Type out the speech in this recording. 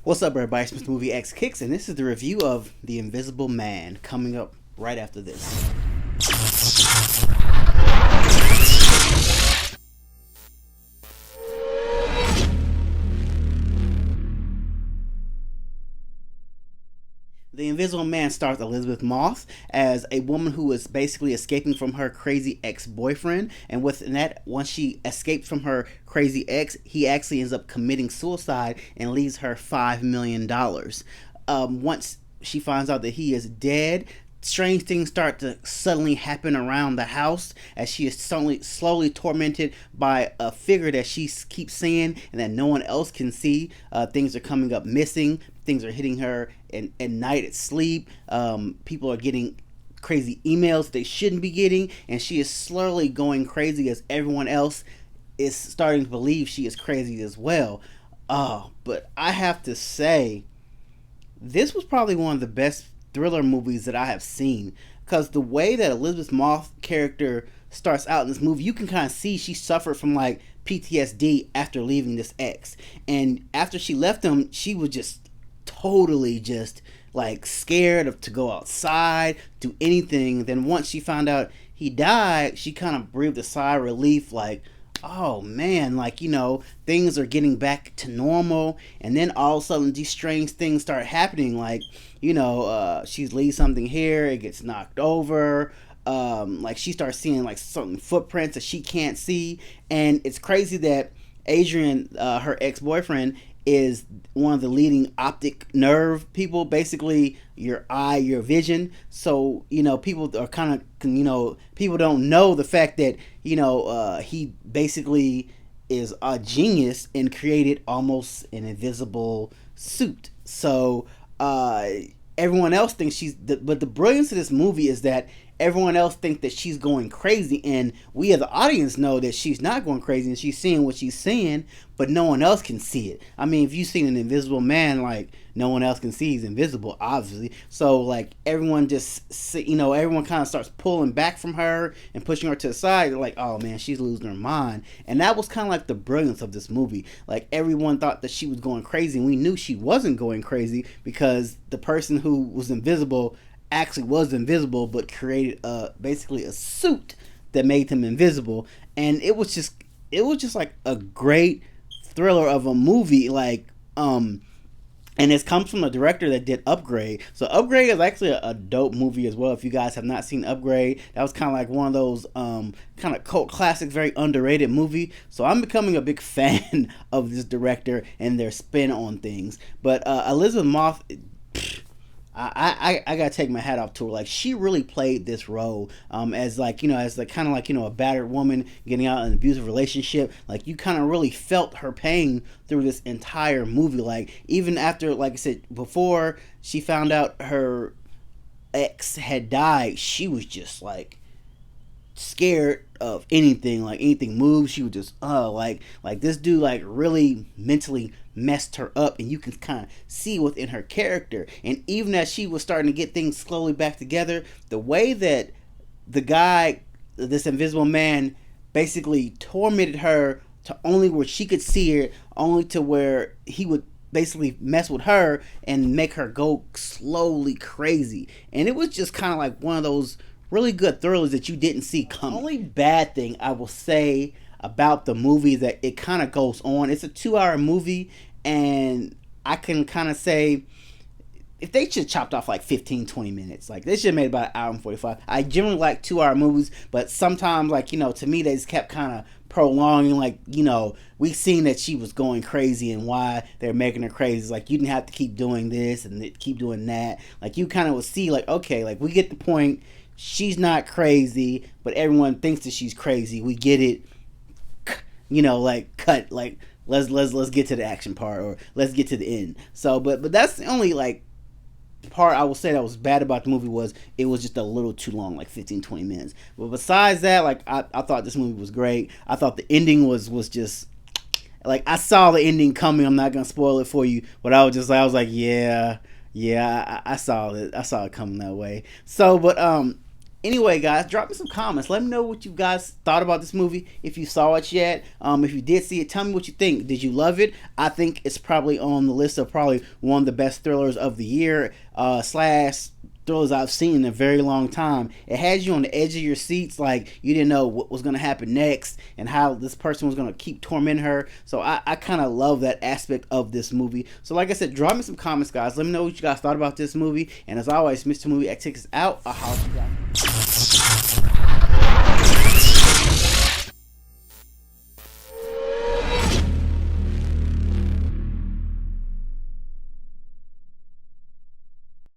What's up, everybody? It's MrmoviesXkicks, and this is the review of The Invisible Man, coming up right after this. The Invisible Man stars Elizabeth Moss as a woman who is basically escaping from her crazy ex-boyfriend, and with that, once she escapes from her crazy ex, he actually ends up committing suicide and leaves her $5 million. Once she finds out that he is dead, strange things start to suddenly happen around the house as she is slowly tormented by a figure that she keeps seeing and that no one else can see. Things are coming up missing. Things are hitting her at night at sleep. People are getting crazy emails they shouldn't be getting, and she is slowly going crazy as everyone else is starting to believe she is crazy as well. But I have to say, this was probably one of the best thriller movies that I have seen, because the way that Elizabeth Moss character starts out in this movie, you can kind of see she suffered from like PTSD after leaving this ex, and after she left him, she was just totally just like scared of to go outside, do anything. Then once she found out he died, she kind of breathed a sigh of relief, like, oh man, like, things are getting back to normal. And then all of a sudden these strange things start happening, like, she leaves something here, it gets knocked over. Like she starts seeing like certain footprints that she can't see. And it's crazy that Adrian, her ex-boyfriend, is one of the leading optic nerve people, basically your eye, your vision. So people are kind of, people don't know the fact that he basically is a genius and created almost an invisible suit. So everyone else thinks but the brilliance of this movie is that everyone else thinks that she's going crazy, and we as the audience know that she's not going crazy and she's seeing what she's seeing, but no one else can see it. I mean, if you've seen an invisible man, like, no one else can see he's invisible, obviously. So like everyone everyone kind of starts pulling back from her and pushing her to the side. They're like, oh man, she's losing her mind. And that was kind of like the brilliance of this movie. Like everyone thought that she was going crazy, and we knew she wasn't going crazy because the person who was invisible actually was invisible, but created basically a suit that made him invisible. And it was just like a great thriller of a movie, like and it comes from a director that did Upgrade. So Upgrade is actually a dope movie as well. If you guys have not seen Upgrade, that was kind of like one of those kind of cult classic, very underrated movie. So I'm becoming a big fan of this director and their spin on things. But Elizabeth Moss, I gotta take my hat off to her. Like, she really played this role as like as the kind of like a battered woman getting out of an abusive relationship. Like, you kind of really felt her pain through this entire movie. Like, even after, like I said before, she found out her ex had died, she was just like scared of anything. Like anything moved, she would just like this dude like really mentally messed her up, and you can kind of see within her character. And even as she was starting to get things slowly back together, the way that the guy, this invisible man, basically tormented her to only where she could see her, only to where he would basically mess with her and make her go slowly crazy. And it was just kind of like one of those really good thrillers that you didn't see coming. The only bad thing I will say about the movie that it kind of goes on. It's a 2-hour movie, and I can kind of say if they should chopped off like 15-20 minutes, like they should have made about an hour and 45. I generally like 2-hour movies, but sometimes, like, to me they just kept kind of prolonging. Like, we seen that she was going crazy and why they're making her crazy. It's like, you didn't have to keep doing this and keep doing that. Like, you kind of would see, like, okay, like, we get the point. She's not crazy, but everyone thinks that she's crazy. We get it. Like, cut, like, let's get to the action part, or let's get to the end. So but that's the only like part I will say that was bad about the movie, was it was just a little too long, like 15-20 minutes. But besides that, like, I thought this movie was great. I thought the ending was just like, I saw the ending coming. I'm not gonna spoil it for you, but I was like, yeah, I saw it coming that way. So, but Anyway, guys, drop me some comments. Let me know what you guys thought about this movie. If you saw it yet, if you did see it, tell me what you think. Did you love it? I think it's probably on the list of probably one of the best thrillers of the year, slash thrillers I've seen in a very long time. It has you on the edge of your seats, like you didn't know what was going to happen next and how this person was going to keep tormenting her. So I kind of love that aspect of this movie. So like I said, drop me some comments, guys. Let me know what you guys thought about this movie. And as always, Mr. Movie X Kicks is out. I'll holler at you guys.